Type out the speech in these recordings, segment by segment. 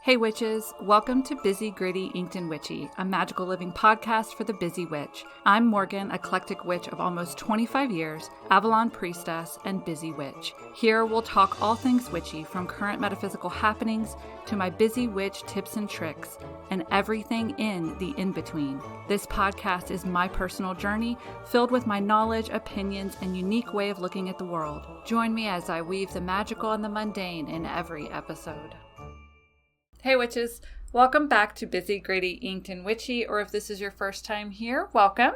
Hey witches, welcome to Busy, Gritty, Inked and Witchy, a magical living podcast for the busy witch. I'm Morgan, eclectic witch of almost 25 years, Avalon priestess, and busy witch. Here we'll talk all things witchy, from current metaphysical happenings to my busy witch tips and tricks, and everything in the in-between. This podcast is my personal journey, filled with my knowledge, opinions, and unique way of looking at the world. Join me as I weave the magical and the mundane in every episode. Hey witches, welcome back to Busy, Gritty, Inked and Witchy, or if this is your first time here, welcome.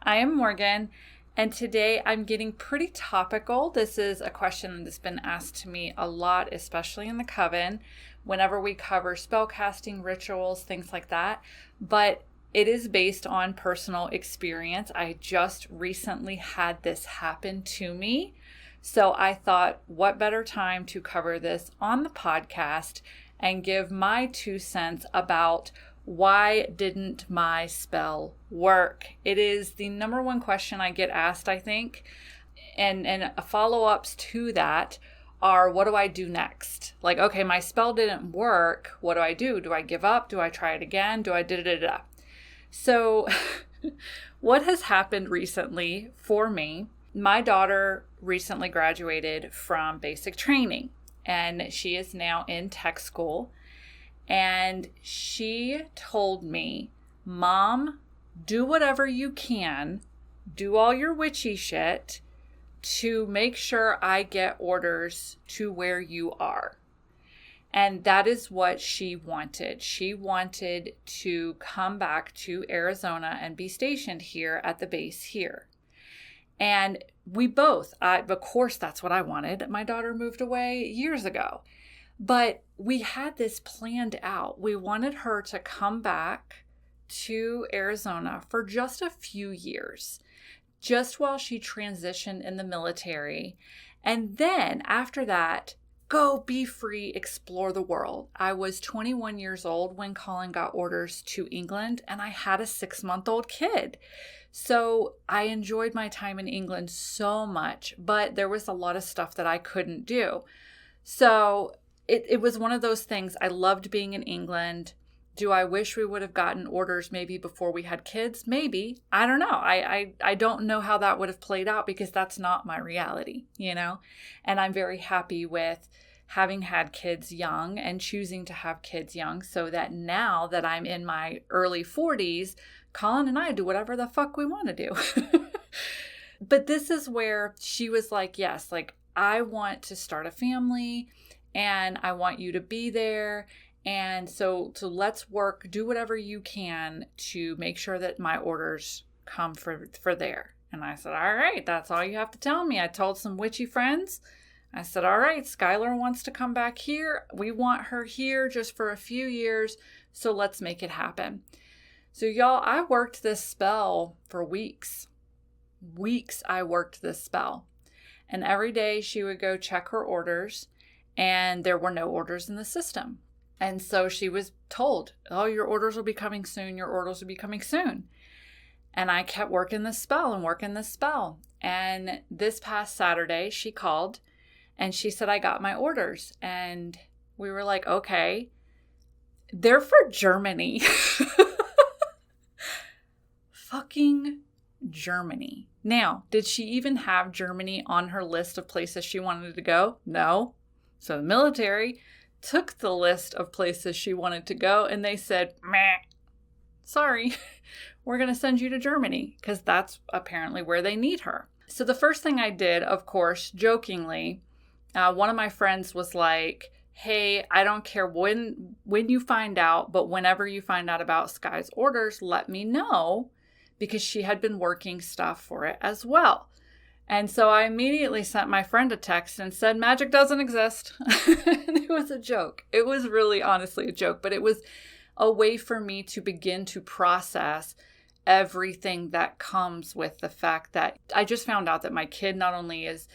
I am Morgan, and today I'm getting pretty topical. This is a question that's been asked to me a lot, especially in the coven, whenever we cover spellcasting, rituals, things like that, but it is based on personal experience. I just recently had this happen to me, so I thought, what better time to cover this on the podcast and give my 2 cents about why didn't my spell work. It is the number one question I get asked, I think, and follow-ups to that are, what do I do next? Like, okay, my spell didn't work. What do I do? Do I give up? Do I try it again? Do I da-da-da-da? So what has happened recently for me, my daughter recently graduated from basic training. And she is now in tech school. And she told me, Mom, do whatever you can, do all your witchy shit to make sure I get orders to where you are. And that is what she wanted. She wanted to come back to Arizona and be stationed here at the base here. And we both, of course, that's what I wanted. My daughter moved away years ago, but we had this planned out. We wanted her to come back to Arizona for just a few years, just while she transitioned in the military. And then after that, go be free, explore the world. I was 21 years old when Colin got orders to England, and I had a 6-month-old kid. So I enjoyed my time in England so much, but there was a lot of stuff that I couldn't do. So it was one of those things. I loved being in England. Do I wish we would have gotten orders maybe before we had kids? Maybe. I don't know. I don't know how that would have played out because that's not my reality, you know? And I'm very happy with having had kids young and choosing to have kids young, so that now that I'm in my early 40s, Colin and I do whatever the fuck we want to do. But this is where she was like, yes, like, I want to start a family and I want you to be there. And so let's work, do whatever you can to make sure that my orders come for there. And I said, all right, that's all you have to tell me. I told some witchy friends. I said, all right, Skylar wants to come back here. We want her here just for a few years. So let's make it happen. So y'all, I worked this spell for weeks. Weeks I worked this spell. And every day she would go check her orders, and there were no orders in the system. And so she was told, oh, your orders will be coming soon. Your orders will be coming soon. And I kept working this spell and working this spell. And this past Saturday, she called and she said, I got my orders. And we were like, okay, they're for Germany. Fucking Germany. Now, did she even have Germany on her list of places she wanted to go? No. So the military took the list of places she wanted to go and they said, meh, sorry, we're going to send you to Germany because that's apparently where they need her. So the first thing I did, of course, jokingly, one of my friends was like, hey, I don't care when you find out, but whenever you find out about Sky's orders, let me know, because she had been working stuff for it as well. And so I immediately sent my friend a text and said, magic doesn't exist. And it was a joke. It was really honestly a joke, but it was a way for me to begin to process everything that comes with the fact that I just found out that my kid not only is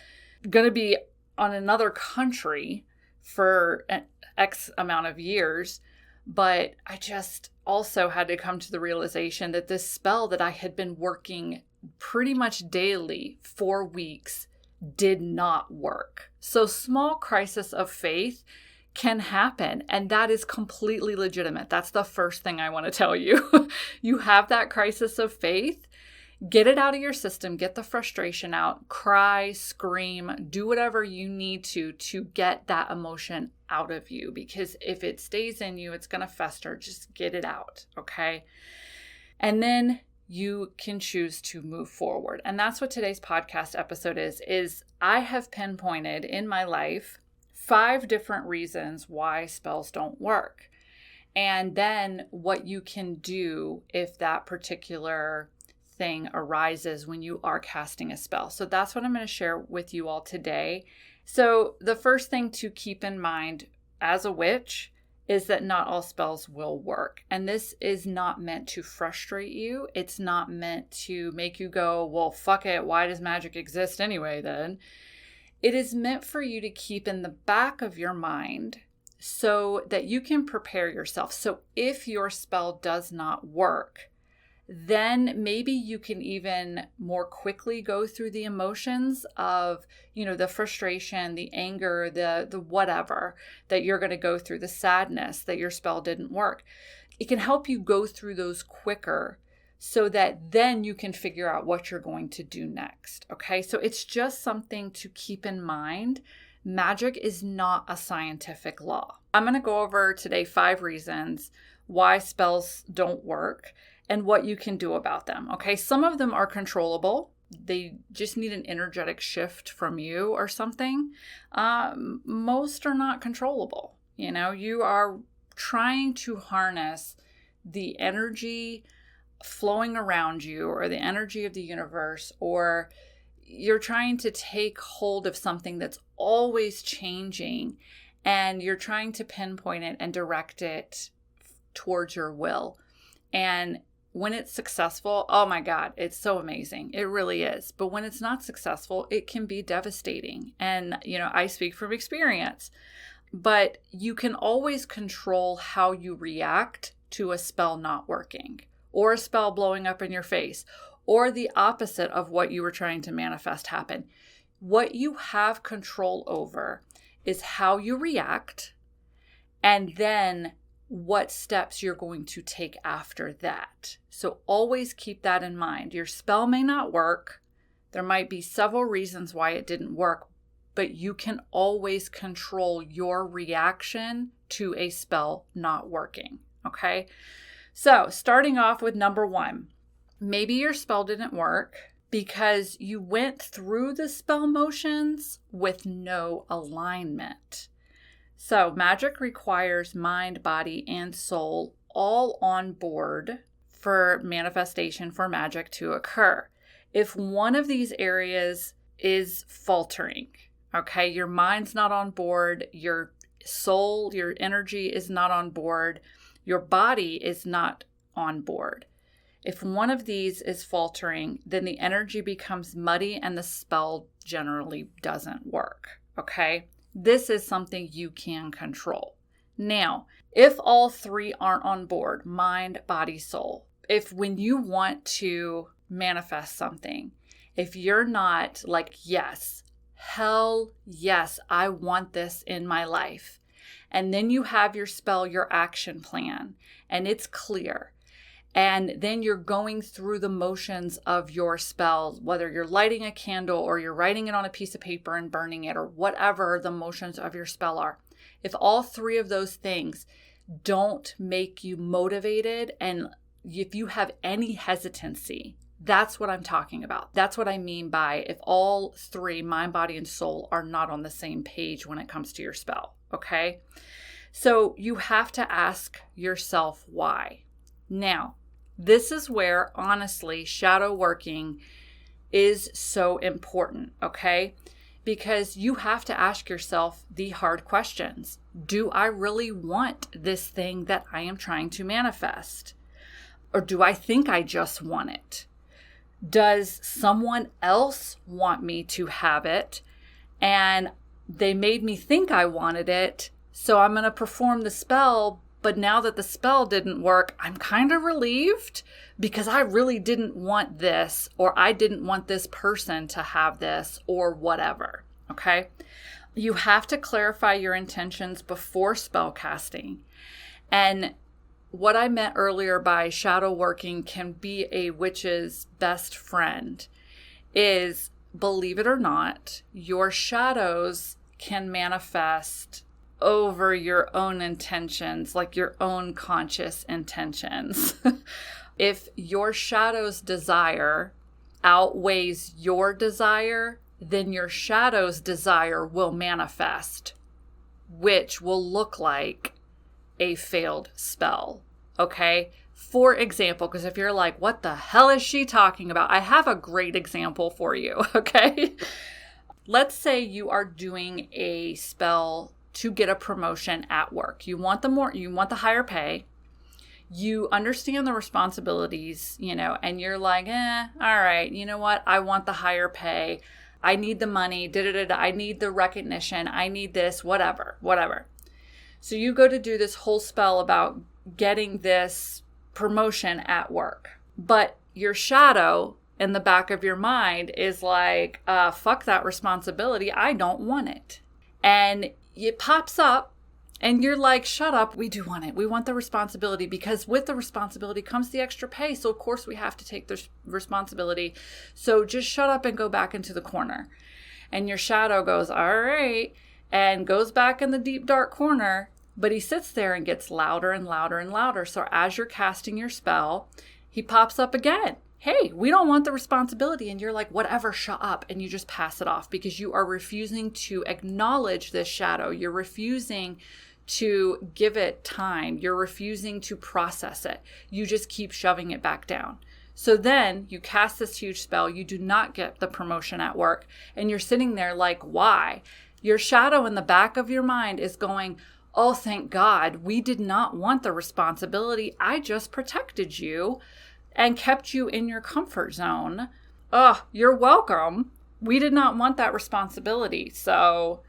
going to be on another country for an X amount of years, but I just also had to come to the realization that this spell that I had been working pretty much daily for weeks did not work. So small crisis of faith can happen. And that is completely legitimate. That's the first thing I want to tell you. You have that crisis of faith. Get it out of your system. Get the frustration out. Cry, scream, do whatever you need to get that emotion out of you. Because if it stays in you, it's going to fester. Just get it out, okay? And then you can choose to move forward. And that's what today's podcast episode is I have pinpointed in my life 5 different reasons why spells don't work. And then what you can do if that particular thing arises when you are casting a spell. So that's what I'm going to share with you all today. So the first thing to keep in mind as a witch is that not all spells will work. And this is not meant to frustrate you. It's not meant to make you go, well, fuck it. Why does magic exist anyway then? It is meant for you to keep in the back of your mind so that you can prepare yourself. So if your spell does not work, then maybe you can even more quickly go through the emotions of, the frustration, the anger, the whatever that you're going to go through, the sadness that your spell didn't work. It can help you go through those quicker so that then you can figure out what you're going to do next. Okay, so it's just something to keep in mind. Magic is not a scientific law. I'm going to go over today 5 reasons why spells don't work and what you can do about them. Okay, some of them are controllable. They just need an energetic shift from you or something. Most are not controllable. You are trying to harness the energy flowing around you or the energy of the universe, or you're trying to take hold of something that's always changing and you're trying to pinpoint it and direct it towards your will. And when it's successful, oh my God, it's so amazing. It really is. But when it's not successful, it can be devastating. And, I speak from experience, but you can always control how you react to a spell not working, or a spell blowing up in your face, or the opposite of what you were trying to manifest happen. What you have control over is how you react, and then what steps you're going to take after that. So always keep that in mind. Your spell may not work. There might be several reasons why it didn't work, but you can always control your reaction to a spell not working, okay? So starting off with number 1, maybe your spell didn't work because you went through the spell motions with no alignment. So magic requires mind, body, and soul all on board for manifestation for magic to occur. If one of these areas is faltering, okay, your mind's not on board, your soul, your energy is not on board, your body is not on board. If one of these is faltering, then the energy becomes muddy and the spell generally doesn't work, okay? This is something you can control. Now, if all 3 aren't on board, mind, body, soul, if when you want to manifest something, if you're not like, yes, hell yes, I want this in my life, and then you have your spell, your action plan, and it's clear, and then you're going through the motions of your spell, whether you're lighting a candle or you're writing it on a piece of paper and burning it, or whatever the motions of your spell are. If all 3 of those things don't make you motivated, and if you have any hesitancy, that's what I'm talking about. That's what I mean by if all 3, mind, body, and soul, are not on the same page when it comes to your spell, okay? So you have to ask yourself why. Now, this is where, honestly, shadow working is so important, okay? Because you have to ask yourself the hard questions. Do I really want this thing that I am trying to manifest? Or do I think I just want it? Does someone else want me to have it? And they made me think I wanted it, so I'm going to perform the spell. But now that the spell didn't work, I'm kind of relieved because I really didn't want this, or I didn't want this person to have this, or whatever, okay? You have to clarify your intentions before spell casting. And what I meant earlier by shadow working can be a witch's best friend is, believe it or not, your shadows can manifest over your own intentions, like your own conscious intentions. If your shadow's desire outweighs your desire, then your shadow's desire will manifest, which will look like a failed spell. Okay? For example, because if you're like, what the hell is she talking about? I have a great example for you. Okay? Let's say you are doing a spell to get a promotion at work. You want the higher pay. You understand the responsibilities, and you're like, all right, you know what? I want the higher pay. I need the money. I need the recognition. I need this, whatever. So you go to do this whole spell about getting this promotion at work. But your shadow in the back of your mind is like, fuck that responsibility. I don't want it. And it pops up and you're like, shut up. We do want it. We want the responsibility, because with the responsibility comes the extra pay. So of course we have to take the responsibility. So just shut up and go back into the corner. And your shadow goes, all right, and goes back in the deep dark corner. But he sits there and gets louder and louder and louder. So as you're casting your spell, he pops up again. Hey, we don't want the responsibility. And you're like, whatever, shut up. And you just pass it off because you are refusing to acknowledge this shadow. You're refusing to give it time. You're refusing to process it. You just keep shoving it back down. So then you cast this huge spell. You do not get the promotion at work. And you're sitting there like, why? Your shadow in the back of your mind is going, oh, thank God, we did not want the responsibility. I just protected you and kept you in your comfort zone. Oh, you're welcome. We did not want that responsibility. So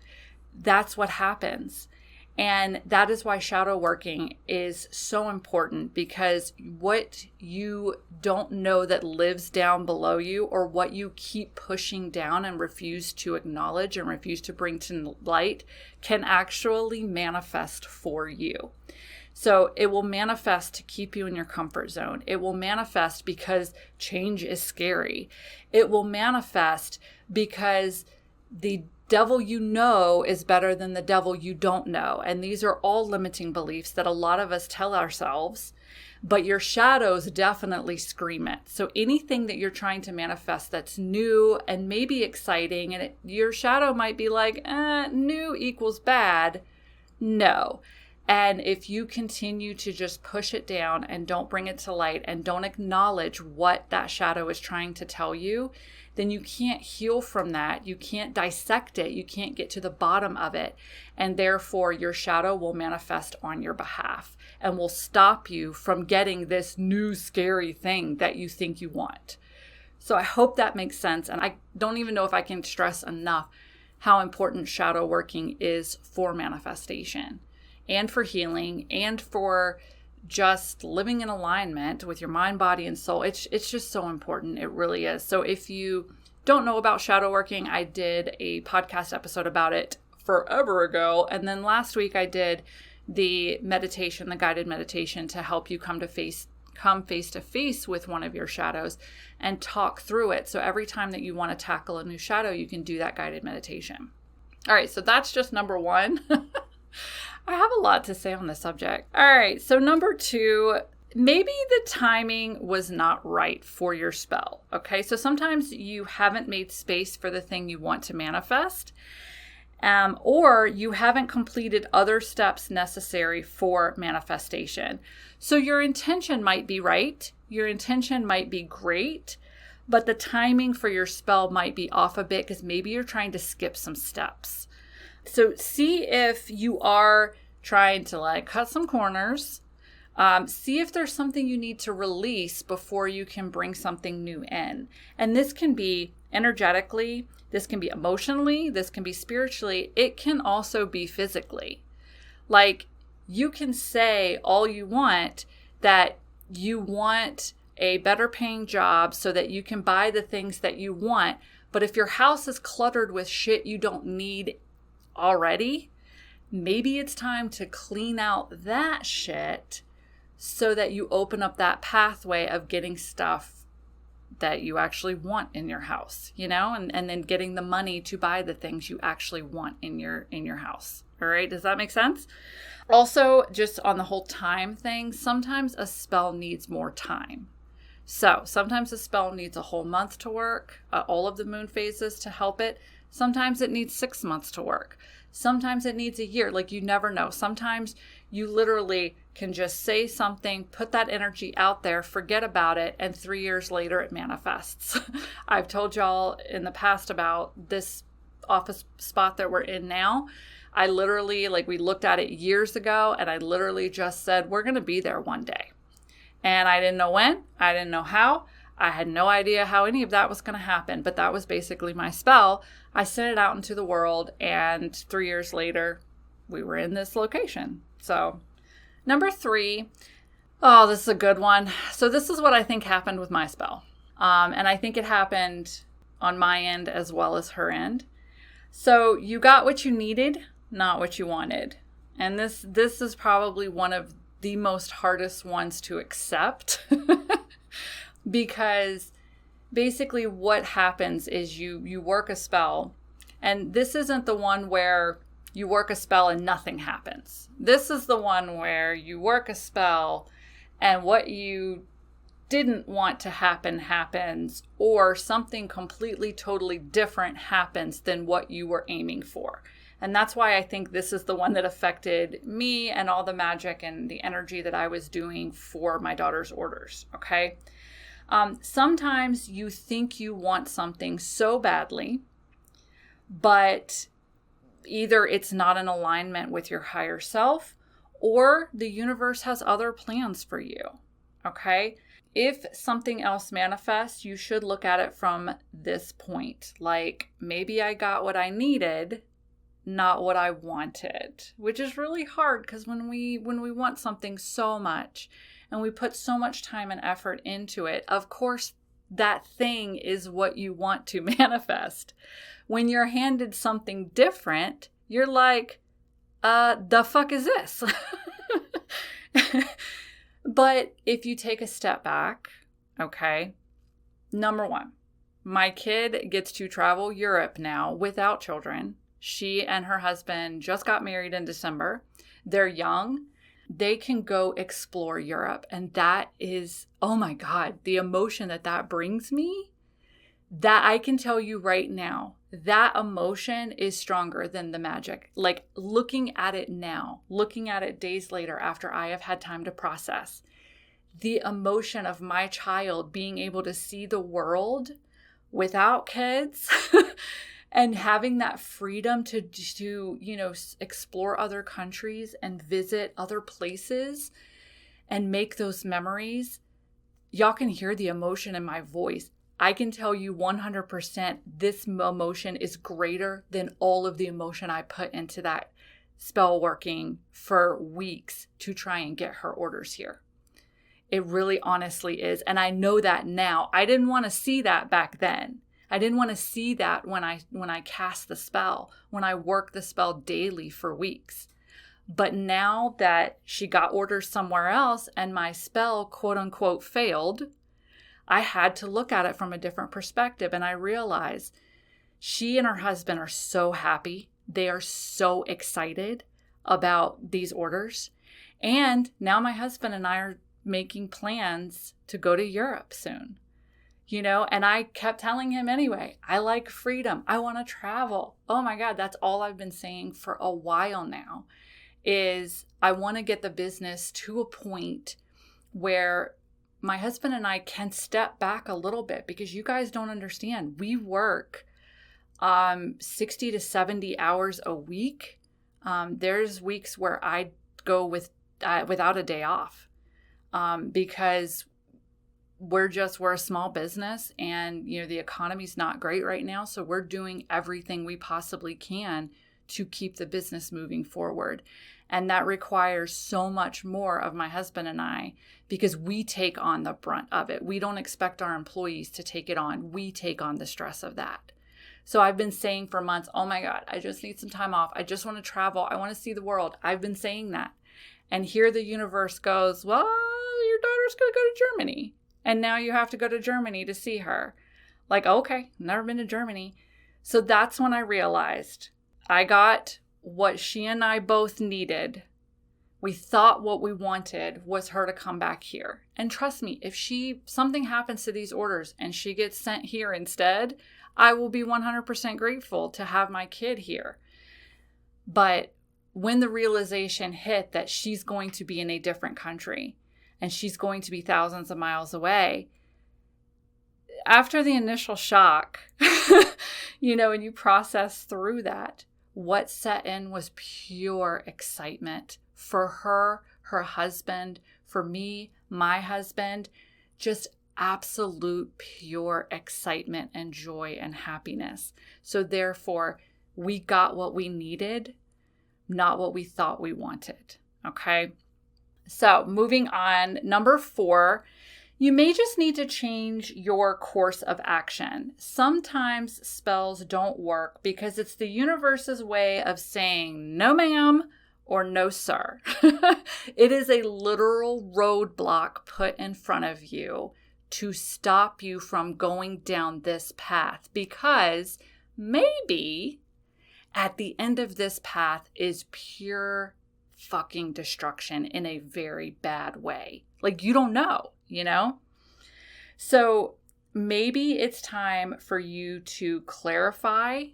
that's what happens. And that is why shadow working is so important, because what you don't know that lives down below you, or what you keep pushing down and refuse to acknowledge and refuse to bring to light, can actually manifest for you. So it will manifest to keep you in your comfort zone. It will manifest because change is scary. It will manifest because the devil you know is better than the devil you don't know. And these are all limiting beliefs that a lot of us tell ourselves, but your shadows definitely scream it. So anything that you're trying to manifest that's new and maybe exciting, and your shadow might be like, new equals bad. No. And if you continue to just push it down and don't bring it to light and don't acknowledge what that shadow is trying to tell you, then you can't heal from that. You can't dissect it. You can't get to the bottom of it. And therefore, your shadow will manifest on your behalf and will stop you from getting this new scary thing that you think you want. So I hope that makes sense. And I don't even know if I can stress enough how important shadow working is for manifestation and for healing and for just living in alignment with your mind, body, and soul. It's just so important. It really is. So if you don't know about shadow working, I did a podcast episode about it forever ago. And then last week I did the meditation, the guided meditation to help you come face to face with one of your shadows and talk through it. So every time that you want to tackle a new shadow, you can do that guided meditation. All right. So that's just number one. I have a lot to say on the subject. All right, so number 2, maybe the timing was not right for your spell, okay? So sometimes you haven't made space for the thing you want to manifest, or you haven't completed other steps necessary for manifestation. So your intention might be right, your intention might be great, but the timing for your spell might be off a bit because maybe you're trying to skip some steps. So see if you are trying to cut some corners. See if there's something you need to release before you can bring something new in. And this can be energetically, this can be emotionally, this can be spiritually. It can also be physically. You can say all you want that you want a better paying job so that you can buy the things that you want. But if your house is cluttered with shit you don't need already, maybe it's time to clean out that shit so that you open up that pathway of getting stuff that you actually want in your house, and then getting the money to buy the things you actually want in your house. All right. Does that make sense? Also, just on the whole time thing, sometimes a spell needs more time. So sometimes a spell needs a whole month to work, all of the moon phases to help it. Sometimes it needs 6 months to work. Sometimes it needs a year. Like, you never know. Sometimes you literally can just say something, put that energy out there, forget about it, and 3 years later it manifests. I've told y'all in the past about this office spot that we're in now. I literally, we looked at it years ago, and I literally just said, we're going to be there one day. And I didn't know when, I didn't know how. I had no idea how any of that was going to happen, but that was basically my spell. I sent it out into the world, and 3 years later, we were in this location. So, number 3, oh, this is a good one. So this is what I think happened with my spell. And I think it happened on my end as well as her end. So you got what you needed, not what you wanted. And this is probably one of the most hardest ones to accept because basically what happens is you work a spell, and this isn't the one where you work a spell and nothing happens. This is the one where you work a spell and what you didn't want to happen happens, or something completely, totally different happens than what you were aiming for. And that's why I think this is the one that affected me and all the magic and the energy that I was doing for my daughter's orders, okay? Sometimes you think you want something so badly, but either it's not in alignment with your higher self, or the universe has other plans for you, okay? If something else manifests, you should look at it from this point. Like, maybe I got what I needed, not what I wanted, which is really hard because when we want something so much and we put so much time and effort into it, of course, that thing is what you want to manifest. When you're handed something different, you're like, the fuck is this? But if you take a step back, okay, number 1, my kid gets to travel Europe now without children. She and her husband just got married in December. They're young. They can go explore Europe. And that is, oh my God, the emotion that brings me, that I can tell you right now, that emotion is stronger than the magic. Like, looking at it now, looking at it days later after I have had time to process, the emotion of my child being able to see the world without kids and having that freedom to explore other countries and visit other places and make those memories. Y'all can hear the emotion in my voice. I can tell you 100% this emotion is greater than all of the emotion I put into that spell working for weeks to try and get her orders here. It really honestly is. And I know that now. I didn't want to see that back then. I didn't want to see that when I cast the spell, when I worked the spell daily for weeks. But now that she got orders somewhere else and my spell, quote unquote, failed, I had to look at it from a different perspective. And I realized she and her husband are so happy. They are so excited about these orders. And now my husband and I are making plans to go to Europe soon. And I kept telling him anyway, I like freedom. I want to travel. Oh my God, that's all I've been saying for a while now, is I want to get the business to a point where my husband and I can step back a little bit, because you guys don't understand. We work 60 to 70 hours a week. There's weeks where I go without a day off because we're a small business, and the economy's not great right now. So we're doing everything we possibly can to keep the business moving forward. And that requires so much more of my husband and I, because we take on the brunt of it. We don't expect our employees to take it on. We take on the stress of that. So I've been saying for months, oh my God, I just need some time off. I just want to travel. I want to see the world. I've been saying that. And here the universe goes, well, your daughter's going to go to Germany. And now you have to go to Germany to see her. Like, okay, never been to Germany. So that's when I realized I got what she and I both needed. We thought what we wanted was her to come back here. And trust me, if something happens to these orders and she gets sent here instead, I will be 100% grateful to have my kid here. But when the realization hit that she's going to be in a different country and she's going to be thousands of miles away, after the initial shock, and you process through that, what set in was pure excitement for her, her husband, for me, my husband, just absolute pure excitement and joy and happiness. So therefore, we got what we needed, not what we thought we wanted. Okay. So moving on, number 4, you may just need to change your course of action. Sometimes spells don't work because it's the universe's way of saying no ma'am or no sir. It is a literal roadblock put in front of you to stop you from going down this path, because maybe at the end of this path is pure fucking destruction in a very bad way. Like, you don't know, So maybe it's time for you to clarify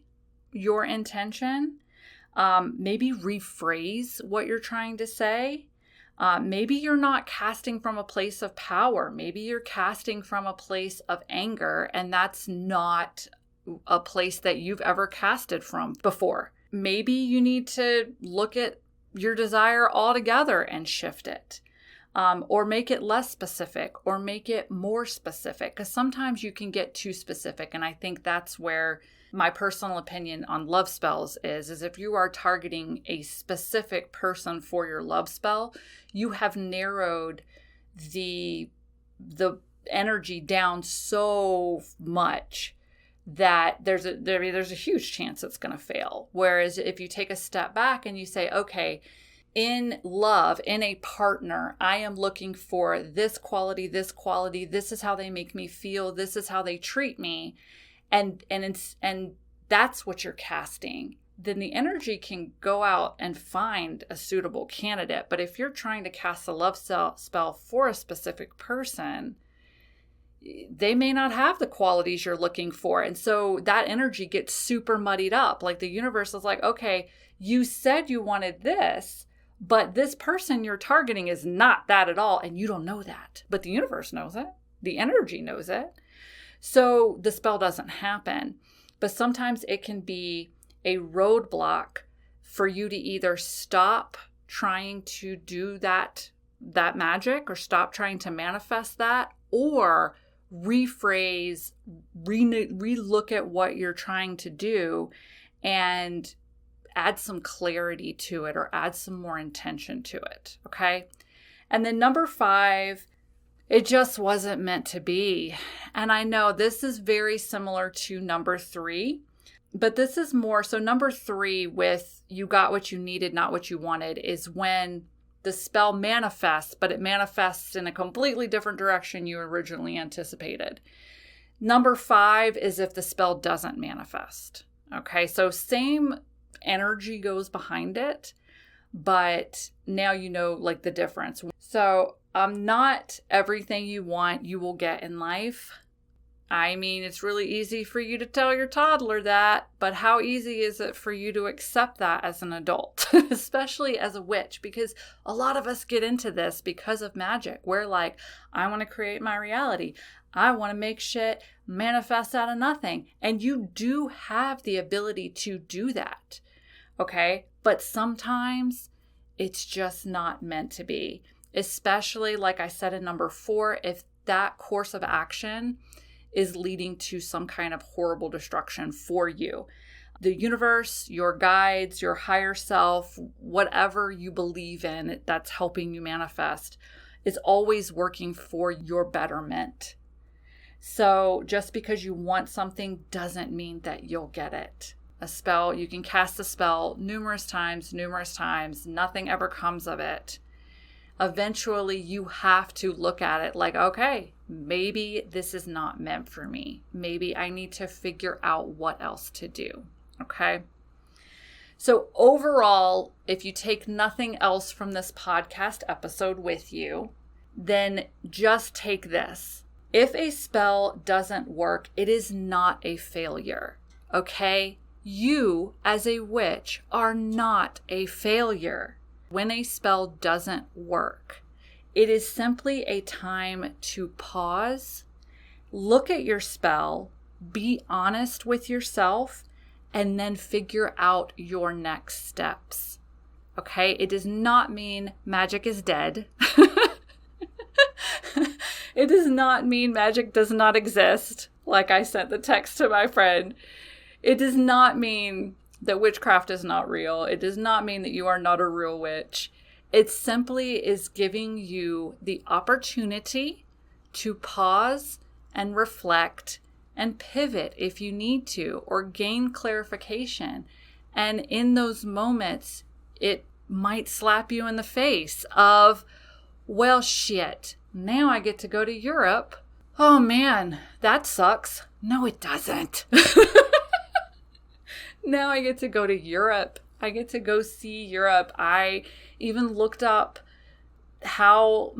your intention. Maybe rephrase what you're trying to say. Maybe you're not casting from a place of power. Maybe you're casting from a place of anger, and that's not a place that you've ever casted from before. Maybe you need to look at your desire altogether and shift it, or make it less specific, or make it more specific, because sometimes you can get too specific. And I think that's where my personal opinion on love spells is if you are targeting a specific person for your love spell, you have narrowed the energy down so much that there's a huge chance it's going to fail. Whereas if you take a step back and you say, okay, in love, in a partner, I am looking for this quality, this is how they make me feel, this is how they treat me, and that's what you're casting, then the energy can go out and find a suitable candidate. But if you're trying to cast a love spell for a specific person, they may not have the qualities you're looking for. And so that energy gets super muddied up. Like, the universe is like, okay, you said you wanted this, but this person you're targeting is not that at all. And you don't know that, but the universe knows it. The energy knows it. So the spell doesn't happen. But sometimes it can be a roadblock for you to either stop trying to do that magic, or stop trying to manifest that, or rephrase, relook at what you're trying to do and add some clarity to it, or add some more intention to it. Okay. And then number 5, it just wasn't meant to be. And I know this is very similar to number 3, but this is more. So number 3 with you got what you needed, not what you wanted, is when the spell manifests, but it manifests in a completely different direction you originally anticipated. Number 5 is if the spell doesn't manifest. Okay, so same energy goes behind it, but now you know like the difference. So not everything you want you will get in life. I mean, it's really easy for you to tell your toddler that, but how easy is it for you to accept that as an adult, especially as a witch? Because a lot of us get into this because of magic. We're like, I want to create my reality. I want to make shit manifest out of nothing. And you do have the ability to do that. Okay. But sometimes it's just not meant to be, especially like I said in number 4, if that course of action is leading to some kind of horrible destruction for you. The universe, your guides, your higher self, whatever you believe in that's helping you manifest, is always working for your betterment. So just because you want something doesn't mean that you'll get it. A spell, you can cast a spell numerous times, nothing ever comes of it. Eventually you have to look at it like, okay, maybe this is not meant for me. Maybe I need to figure out what else to do. Okay. So overall, if you take nothing else from this podcast episode with you, then just take this. If a spell doesn't work, it is not a failure. Okay. You as a witch are not a failure. When a spell doesn't work, it is simply a time to pause, look at your spell, be honest with yourself, and then figure out your next steps. Okay? It does not mean magic is dead. It does not mean magic does not exist, like I sent the text to my friend. It does not mean that witchcraft is not real. It does not mean that you are not a real witch. It simply is giving you the opportunity to pause and reflect and pivot if you need to, or gain clarification. And in those moments, it might slap you in the face of, well, shit, now I get to go to Europe. Oh man, that sucks. No, it doesn't. Now I get to go to Europe. I get to go see Europe. I even looked up how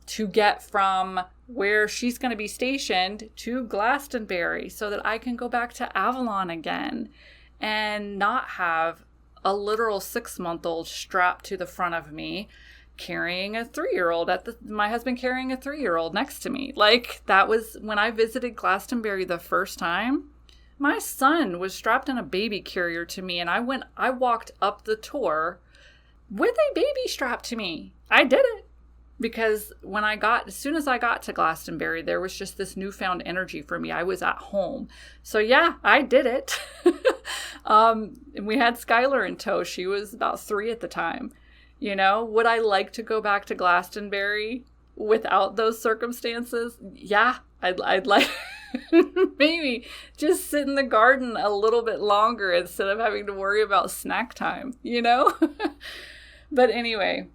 to get from where she's going to be stationed to Glastonbury so that I can go back to Avalon again and not have a literal 6-month-old strapped to the front of me carrying a 3-year-old my husband carrying a 3-year-old next to me. Like, that was when I visited Glastonbury the first time. My son was strapped in a baby carrier to me, and I walked up the tour with a baby strapped to me. I did it because as soon as I got to Glastonbury, there was just this newfound energy for me. I was at home. So yeah, I did it. And we had Skylar in tow. She was about 3 at the time. You know, would I like to go back to Glastonbury without those circumstances? Yeah, I'd like maybe just sit in the garden a little bit longer instead of having to worry about snack time, you know? But anyway,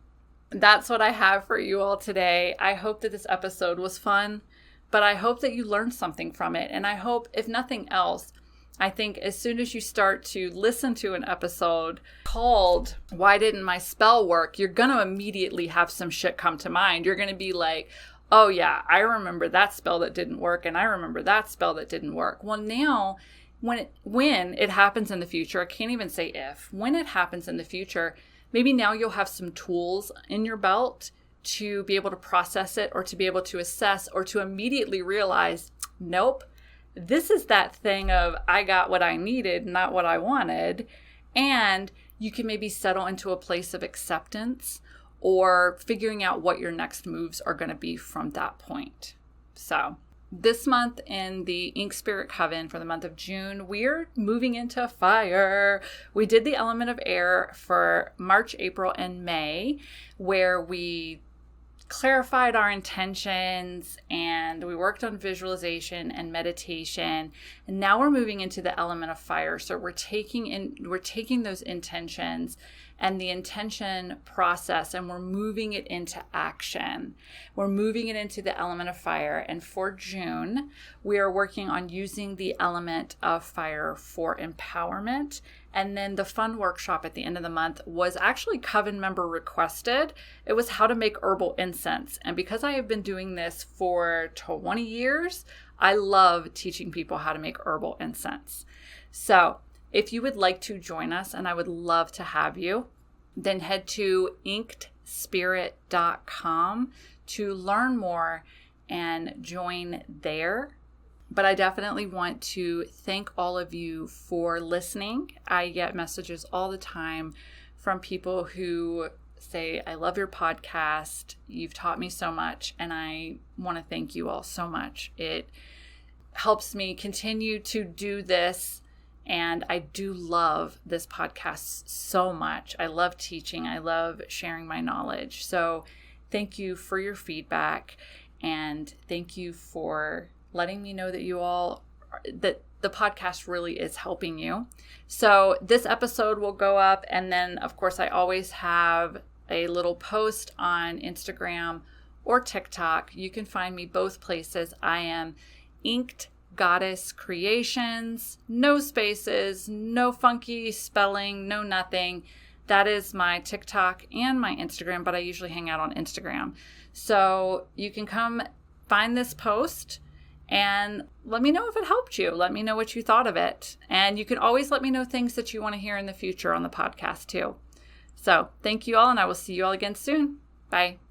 that's what I have for you all today. I hope that this episode was fun, but I hope that you learned something from it. And I hope, if nothing else, I think as soon as you start to listen to an episode called "Why Didn't My Spell Work?" you're going to immediately have some shit come to mind. You're going to be like, oh yeah, I remember that spell that didn't work, and I remember that spell that didn't work. Well, now, when it happens in the future, I can't even say if, when it happens in the future, maybe now you'll have some tools in your belt to be able to process it, or to be able to assess, or to immediately realize, nope, this is that thing of I got what I needed, not what I wanted. And you can maybe settle into a place of acceptance, or figuring out what your next moves are going to be from that point. So this month in the Ink Spirit Coven for the month of June, we're moving into fire. We did the element of air for March, April, and May, where we clarified our intentions and we worked on visualization and meditation. And now we're moving into the element of fire. So we're taking those intentions and the intention process, and we're moving it into action. We're moving it into the element of fire. And for June, we are working on using the element of fire for empowerment. And then the fun workshop at the end of the month was actually Coven member requested. It was how to make herbal incense. And because I have been doing this for 20 years, I love teaching people how to make herbal incense. So if you would like to join us, and I would love to have you, then head to inkedspirit.com to learn more and join there. But I definitely want to thank all of you for listening. I get messages all the time from people who say, I love your podcast. You've taught me so much. And I want to thank you all so much. It helps me continue to do this. And I do love this podcast so much. I love teaching. I love sharing my knowledge. So thank you for your feedback. And thank you for letting me know that that the podcast really is helping you. So this episode will go up, and then of course I always have a little post on Instagram or TikTok. You can find me both places. I am Inked Goddess Creations, no spaces, no funky spelling, no nothing. That is my TikTok and my Instagram, but I usually hang out on Instagram. So you can come find this post and let me know if it helped you. Let me know what you thought of it. And you can always let me know things that you want to hear in the future on the podcast too. So thank you all, and I will see you all again soon. Bye.